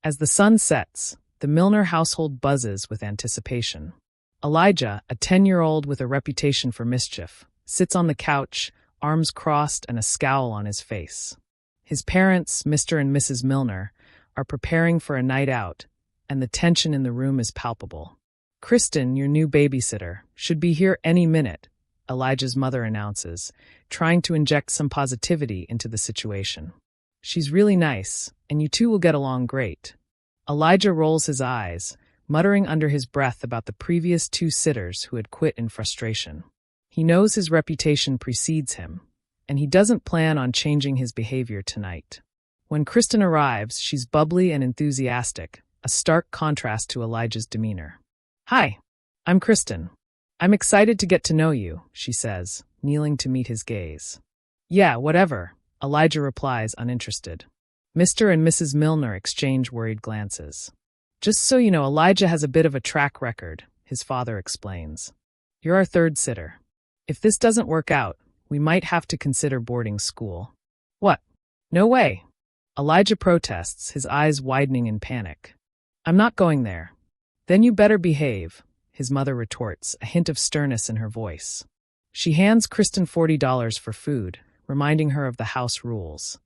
As the sun sets, the Milner household buzzes with anticipation. Elijah, a 10-year-old with a reputation for mischief, sits on the couch, arms crossed and a scowl on his face. His parents, Mr. and Mrs. Milner, are preparing for a night out, and the tension in the room is palpable. "Kristen, your new babysitter, should be here any minute," Elijah's mother announces, trying to inject some positivity into the situation. "She's really nice, and you two will get along great." Elijah rolls his eyes, muttering under his breath about the previous 2 sitters who had quit in frustration. He knows his reputation precedes him, and he doesn't plan on changing his behavior tonight. When Kristen arrives, she's bubbly and enthusiastic, a stark contrast to Elijah's demeanor. "Hi, I'm Kristen. I'm excited to get to know you," she says, kneeling to meet his gaze. "Yeah, whatever," Elijah replies, uninterested. Mr. and Mrs. Milner exchange worried glances. "Just so you know, Elijah has a bit of a track record," his father explains. "You're our 3rd sitter. If this doesn't work out, we might have to consider boarding school." "What? No way!" Elijah protests, his eyes widening in panic. "I'm not going there." "Then you better behave," his mother retorts, a hint of sternness in her voice. She hands Kristen $40 for food, reminding her of the house rules.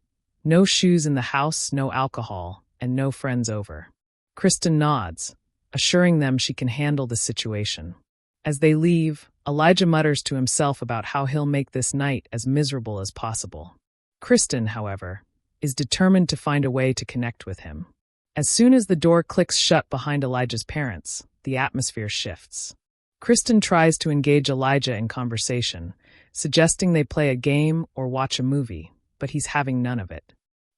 No shoes in the house, no alcohol, and no friends over. Kristen nods, assuring them she can handle the situation. As they leave, Elijah mutters to himself about how he'll make this night as miserable as possible. Kristen, however, is determined to find a way to connect with him. As soon as the door clicks shut behind Elijah's parents, the atmosphere shifts. Kristen tries to engage Elijah in conversation, suggesting they play a game or watch a movie, but he's having none of it.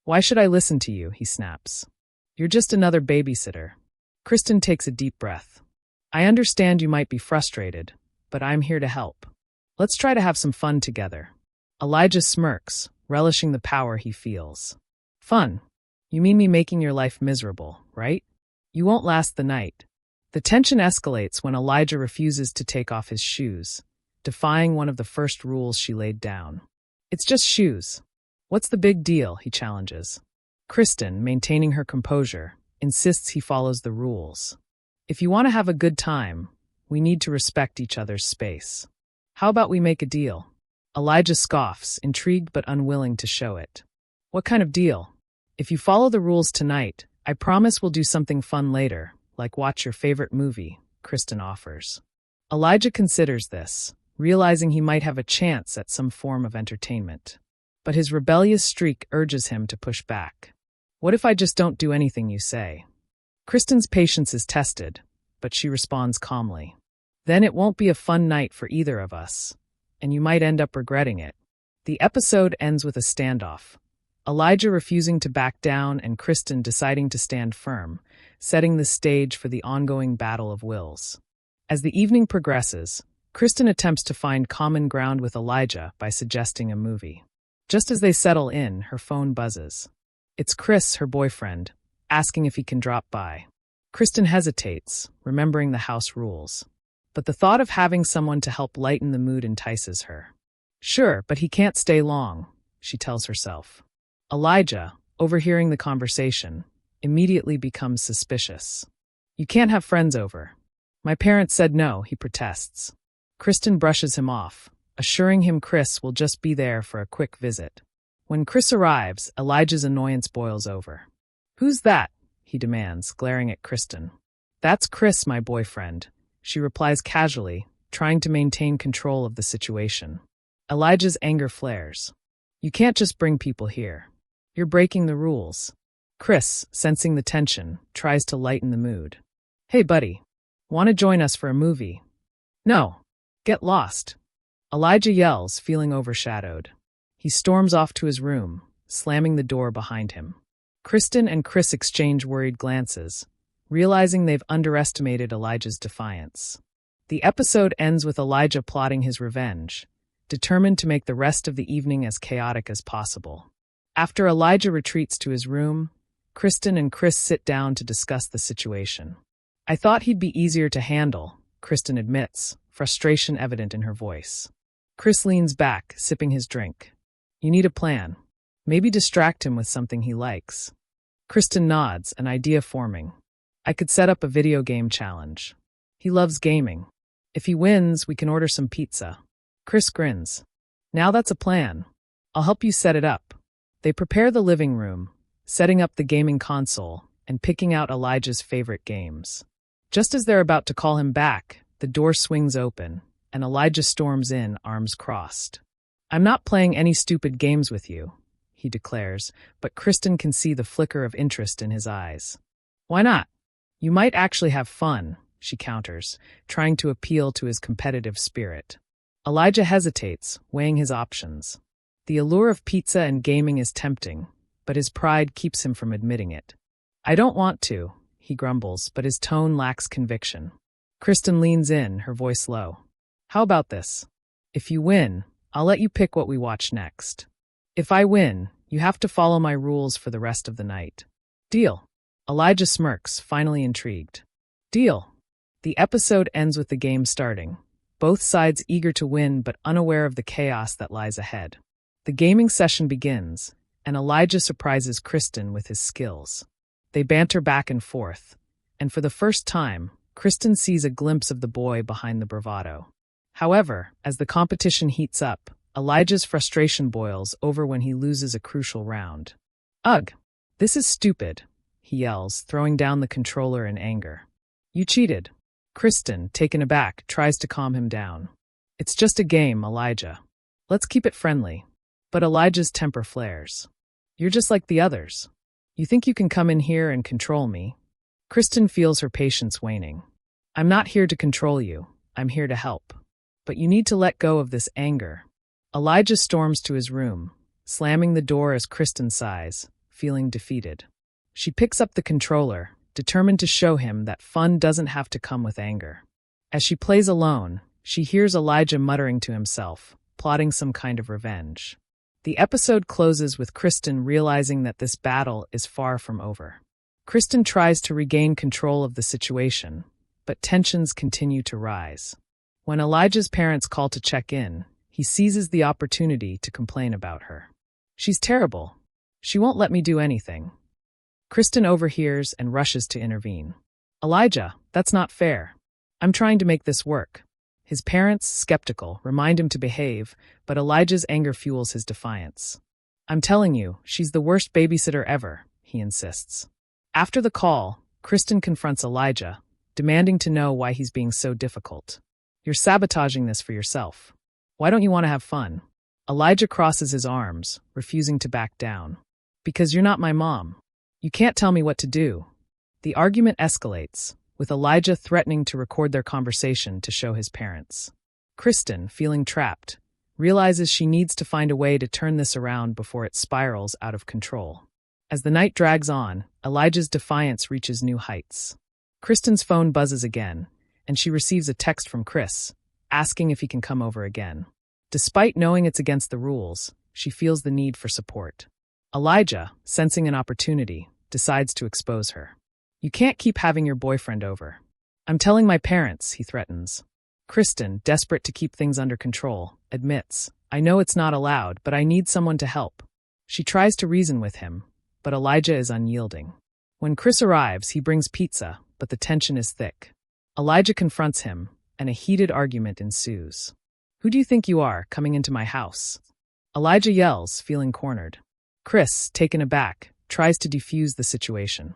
"Why should I listen to you?" he snaps. "You're just another babysitter." Kristen takes a deep breath. "I understand you might be frustrated, but I'm here to help. Let's try to have some fun together." Elijah smirks, relishing the power he feels. "Fun? You mean me making your life miserable, right? You won't last the night." The tension escalates when Elijah refuses to take off his shoes, defying one of the first rules she laid down. "It's just shoes. What's the big deal?" he challenges. Kristen, maintaining her composure, insists he follows the rules. "If you want to have a good time, we need to respect each other's space. How about we make a deal?" Elijah scoffs, intrigued but unwilling to show it. "What kind of deal?" "If you follow the rules tonight, I promise we'll do something fun later, like watch your favorite movie," Kristen offers. Elijah considers this, realizing he might have a chance at some form of entertainment. But his rebellious streak urges him to push back. "What if I just don't do anything you say?" Kristen's patience is tested, but she responds calmly. "Then it won't be a fun night for either of us, and you might end up regretting it." The episode ends with a standoff, Elijah refusing to back down and Kristen deciding to stand firm, setting the stage for the ongoing battle of wills. As the evening progresses, Kristen attempts to find common ground with Elijah by suggesting a movie. Just as they settle in, her phone buzzes. It's Chris, her boyfriend, asking if he can drop by. Kristen hesitates, remembering the house rules. But the thought of having someone to help lighten the mood entices her. "Sure, but he can't stay long," she tells herself. Elijah, overhearing the conversation, immediately becomes suspicious. "You can't have friends over." "My parents said no," he protests. Kristen brushes him off, assuring him Chris will just be there for a quick visit. When Chris arrives, Elijah's annoyance boils over. "Who's that?" he demands, glaring at Kristen. "That's Chris, my boyfriend," she replies casually, trying to maintain control of the situation. Elijah's anger flares. "You can't just bring people here. You're breaking the rules." Chris, sensing the tension, tries to lighten the mood. "Hey, buddy. Want to join us for a movie?" "No. Get lost." Elijah yells, feeling overshadowed. He storms off to his room, slamming the door behind him. Kristen and Chris exchange worried glances, realizing they've underestimated Elijah's defiance. The episode ends with Elijah plotting his revenge, determined to make the rest of the evening as chaotic as possible. After Elijah retreats to his room, Kristen and Chris sit down to discuss the situation. "I thought he'd be easier to handle," Kristen admits, frustration evident in her voice. Chris leans back, sipping his drink. "You need a plan. Maybe distract him with something he likes." Kristen nods, an idea forming. I could set up a video game challenge. He loves gaming. If he wins, we can order some pizza. Chris grins. Now that's a plan. I'll help you set it up. They prepare the living room, setting up the gaming console and picking out Elijah's favorite games. Just as they're about to call him back, the door swings open, and Elijah storms in, arms crossed. I'm not playing any stupid games with you, he declares, but Kristen can see the flicker of interest in his eyes. Why not? You might actually have fun, she counters, trying to appeal to his competitive spirit. Elijah hesitates, weighing his options. The allure of pizza and gaming is tempting, but his pride keeps him from admitting it. I don't want to, he grumbles, but his tone lacks conviction. Kristen leans in, her voice low. How about this? If you win, I'll let you pick what we watch next. If I win, you have to follow my rules for the rest of the night. Deal. Elijah smirks, finally intrigued. Deal. The episode ends with the game starting, both sides eager to win but unaware of the chaos that lies ahead. The gaming session begins, and Elijah surprises Kristen with his skills. They banter back and forth, and for the first time, Kristen sees a glimpse of the boy behind the bravado. However, as the competition heats up, Elijah's frustration boils over when he loses a crucial round. Ugh! This is stupid, he yells, throwing down the controller in anger. You cheated. Kristen, taken aback, tries to calm him down. It's just a game, Elijah. Let's keep it friendly. But Elijah's temper flares. You're just like the others. You think you can come in here and control me? Kristen feels her patience waning. I'm not here to control you. I'm here to help. But you need to let go of this anger. Elijah storms to his room, slamming the door as Kristen sighs, feeling defeated. She picks up the controller, determined to show him that fun doesn't have to come with anger. As she plays alone, she hears Elijah muttering to himself, plotting some kind of revenge. The episode closes with Kristen realizing that this battle is far from over. Kristen tries to regain control of the situation, but tensions continue to rise. When Elijah's parents call to check in, he seizes the opportunity to complain about her. She's terrible. She won't let me do anything. Kristen overhears and rushes to intervene. Elijah, that's not fair. I'm trying to make this work. His parents, skeptical, remind him to behave, but Elijah's anger fuels his defiance. I'm telling you, she's the worst babysitter ever, he insists. After the call, Kristen confronts Elijah, demanding to know why he's being so difficult. You're sabotaging this for yourself. Why don't you want to have fun? Elijah crosses his arms, refusing to back down. Because you're not my mom. You can't tell me what to do. The argument escalates, with Elijah threatening to record their conversation to show his parents. Kristen, feeling trapped, realizes she needs to find a way to turn this around before it spirals out of control. As the night drags on, Elijah's defiance reaches new heights. Kristen's phone buzzes again, and she receives a text from Chris, asking if he can come over again. Despite knowing it's against the rules, she feels the need for support. Elijah, sensing an opportunity, decides to expose her. You can't keep having your boyfriend over. I'm telling my parents, he threatens. Kristen, desperate to keep things under control, admits, I know it's not allowed, but I need someone to help. She tries to reason with him, but Elijah is unyielding. When Chris arrives, he brings pizza, but the tension is thick. Elijah confronts him, and a heated argument ensues. Who do you think you are, coming into my house? Elijah yells, feeling cornered. Chris, taken aback, tries to defuse the situation.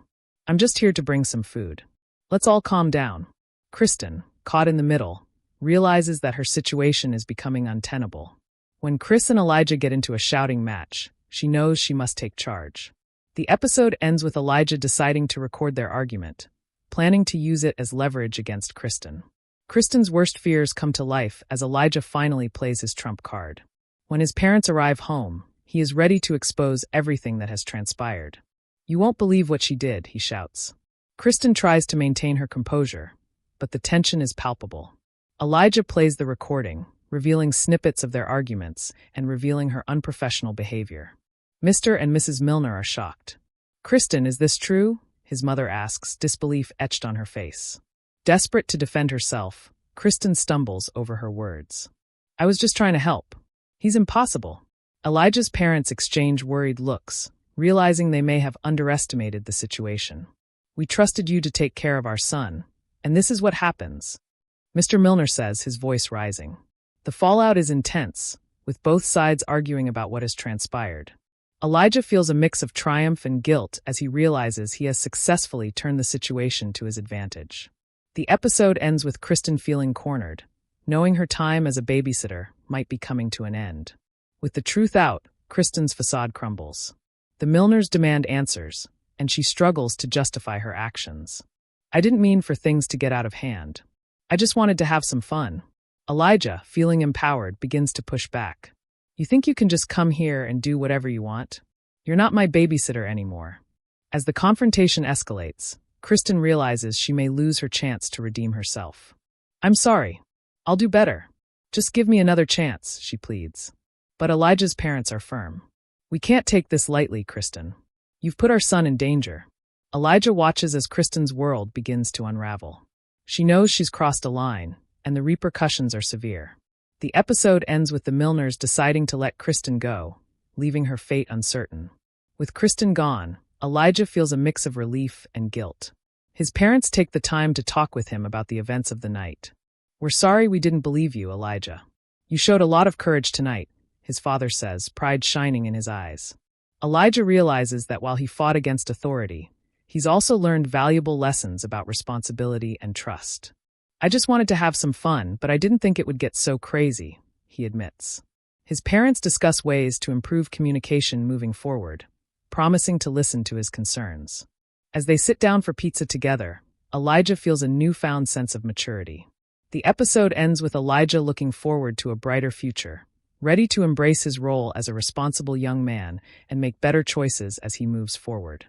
I'm just here to bring some food. Let's all calm down. Kristen, caught in the middle, realizes that her situation is becoming untenable. When Chris and Elijah get into a shouting match, she knows she must take charge. The episode ends with Elijah deciding to record their argument, planning to use it as leverage against Kristen. Kristen's worst fears come to life as Elijah finally plays his trump card. When his parents arrive home, he is ready to expose everything that has transpired. You won't believe what she did, he shouts. Kristen tries to maintain her composure, but the tension is palpable. Elijah plays the recording, revealing snippets of their arguments and revealing her unprofessional behavior. Mr. and Mrs. Milner are shocked. Kristen, is this true? His mother asks, disbelief etched on her face. Desperate to defend herself, Kristen stumbles over her words. I was just trying to help. He's impossible. Elijah's parents exchange worried looks, realizing they may have underestimated the situation. "We trusted you to take care of our son, and this is what happens," Mr. Milner says, his voice rising. The fallout is intense, with both sides arguing about what has transpired. Elijah feels a mix of triumph and guilt as he realizes he has successfully turned the situation to his advantage. The episode ends with Kristen feeling cornered, knowing her time as a babysitter might be coming to an end. With the truth out, Kristen's facade crumbles. The Milners demand answers, and she struggles to justify her actions. "I didn't mean for things to get out of hand. I just wanted to have some fun." Elijah, feeling empowered, begins to push back. "You think you can just come here and do whatever you want? You're not my babysitter anymore." As the confrontation escalates, Kristen realizes she may lose her chance to redeem herself. "I'm sorry. I'll do better. Just give me another chance," she pleads. But Elijah's parents are firm. "We can't take this lightly, Kristen. You've put our son in danger." Elijah watches as Kristen's world begins to unravel. She knows she's crossed a line, and the repercussions are severe. The episode ends with the Milners deciding to let Kristen go, leaving her fate uncertain. With Kristen gone, Elijah feels a mix of relief and guilt. His parents take the time to talk with him about the events of the night. "We're sorry we didn't believe you, Elijah. You showed a lot of courage tonight," his father says, pride shining in his eyes. Elijah realizes that while he fought against authority, he's also learned valuable lessons about responsibility and trust. "I just wanted to have some fun, but I didn't think it would get so crazy," he admits. His parents discuss ways to improve communication moving forward, promising to listen to his concerns. As they sit down for pizza together, Elijah feels a newfound sense of maturity. The episode ends with Elijah looking forward to a brighter future, ready to embrace his role as a responsible young man and make better choices as he moves forward.